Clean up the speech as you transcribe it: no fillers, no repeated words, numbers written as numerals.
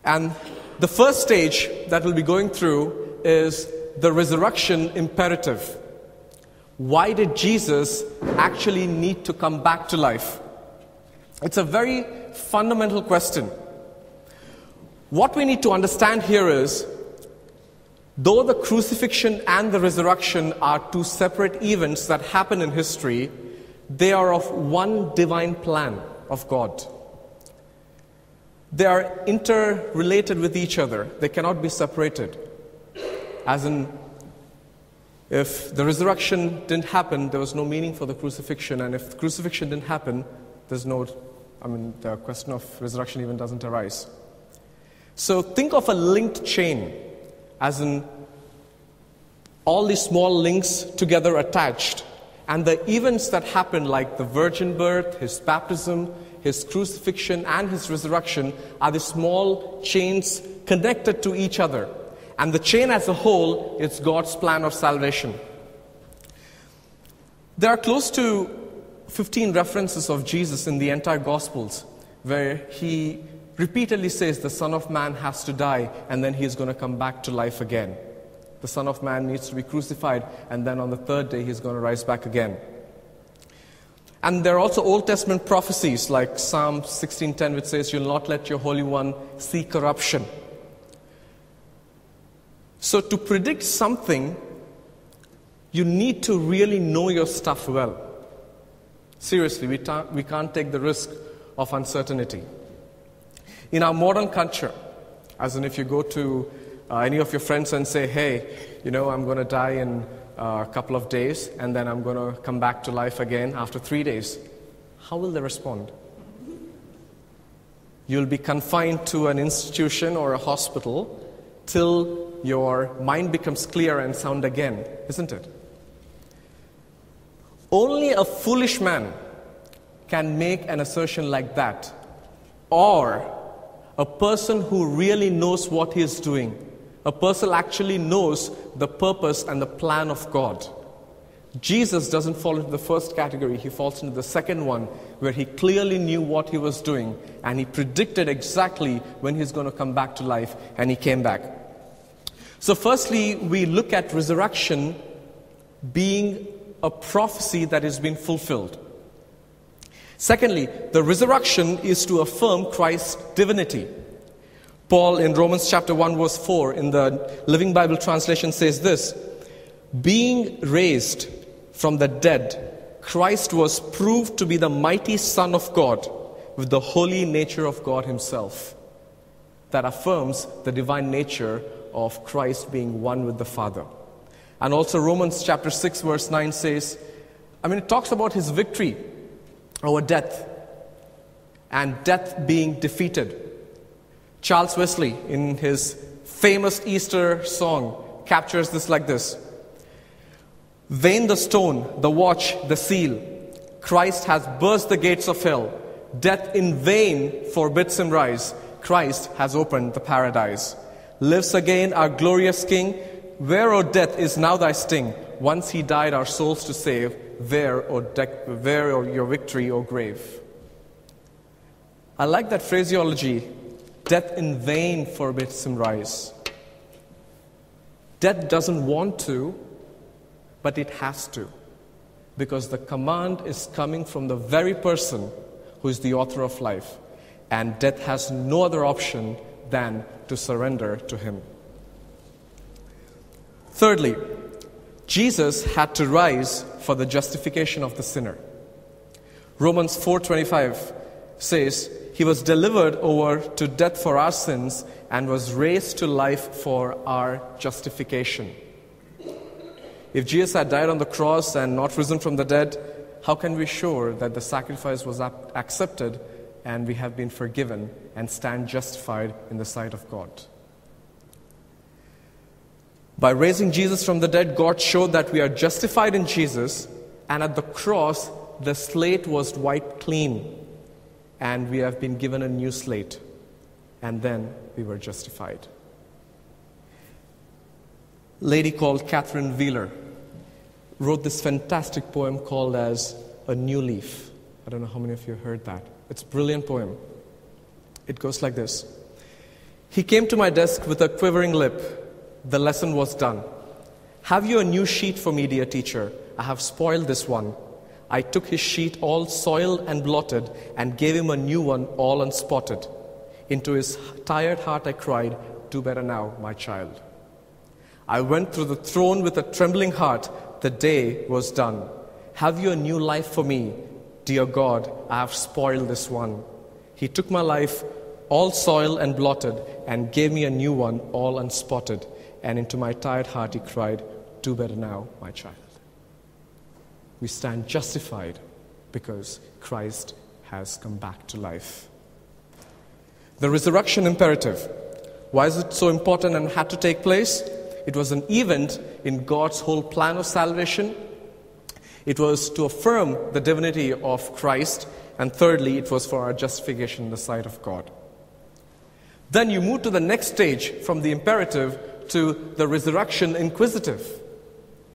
And the first stage that we'll be going through is the resurrection imperative. Why did Jesus actually need to come back to life? It's a very fundamental question. What we need to understand here is, though the crucifixion and the resurrection are two separate events that happen in history, they are of one divine plan of God. They are interrelated with each other. They cannot be separated. As in, if the resurrection didn't happen, there was no meaning for the crucifixion. And if the crucifixion didn't happen, the question of resurrection even doesn't arise. So think of a linked chain, as in all these small links together attached. And the events that happened, like the virgin birth, his baptism, his crucifixion, and his resurrection, are the small chains connected to each other. And the chain as a whole is God's plan of salvation. There are close to 15 references of Jesus in the entire Gospels, where he repeatedly says the Son of Man has to die, and then he is going to come back to life again. The Son of Man needs to be crucified, and then on the third day he's going to rise back again. And there are also Old Testament prophecies like Psalm 16:10, which says, "You'll not let your Holy One see corruption." So to predict something, you need to really know your stuff well. Seriously, we can't take the risk of uncertainty. In our modern culture, as in if you go to any of your friends and say, "Hey, I'm going to die in a couple of days, and then I'm going to come back to life again after 3 days," how will they respond? You'll be confined to an institution or a hospital till your mind becomes clear and sound again, isn't it? Only a foolish man can make an assertion like that, or a person who really knows what he is doing. A person actually knows the purpose and the plan of God. Jesus doesn't fall into the first category. He falls into the second one, where he clearly knew what he was doing, and he predicted exactly when he's going to come back to life, and he came back. So firstly, we look at resurrection being a prophecy that has been fulfilled. Secondly, the resurrection is to affirm Christ's divinity. Paul in Romans chapter 1 verse 4 in the Living Bible translation says this: "Being raised from the dead, Christ was proved to be the mighty Son of God with the holy nature of God himself." That affirms the divine nature of Christ being one with the Father. And also Romans chapter 6 verse 9 says, it talks about his victory over death and death being defeated. Charles Wesley, in his famous Easter song, captures this like this: "Vain the stone, the watch, the seal. Christ has burst the gates of hell. Death in vain forbids him rise. Christ has opened the paradise. Lives again our glorious King. Where, O death, is now thy sting? Once he died our souls to save. Where, O your victory, O grave?" I like that phraseology. Death in vain forbids him rise. Death doesn't want to, but it has to, because the command is coming from the very person who is the author of life, and death has no other option than to surrender to him. Thirdly, Jesus had to rise for the justification of the sinner. Romans 4:25 says, "He was delivered over to death for our sins and was raised to life for our justification." If Jesus had died on the cross and not risen from the dead, how can we be sure that the sacrifice was accepted and we have been forgiven and stand justified in the sight of God? By raising Jesus from the dead, God showed that we are justified in Jesus, and at the cross, the slate was wiped clean, and we have been given a new slate, and then we were justified. A lady called Catherine Wheeler wrote this fantastic poem called as A New Leaf. I don't know how many of you heard that. It's a brilliant poem. It goes like this: He came to my desk with a quivering lip. The lesson was done. Have you a new sheet for me, dear teacher? I have spoiled this one. I took his sheet all soiled and blotted and gave him a new one all unspotted. Into his tired heart I cried, do better now, my child. I went through the throne with a trembling heart. The day was done. Have you a new life for me? Dear God, I have spoiled this one. He took my life all soiled and blotted and gave me a new one all unspotted. And into my tired heart he cried, do better now, my child. We stand justified because Christ has come back to life. The resurrection imperative. Why is it so important and had to take place? It was an event in God's whole plan of salvation. It was to affirm the divinity of Christ. And thirdly, it was for our justification in the sight of God. Then you move to the next stage from the imperative to the resurrection inquisitive.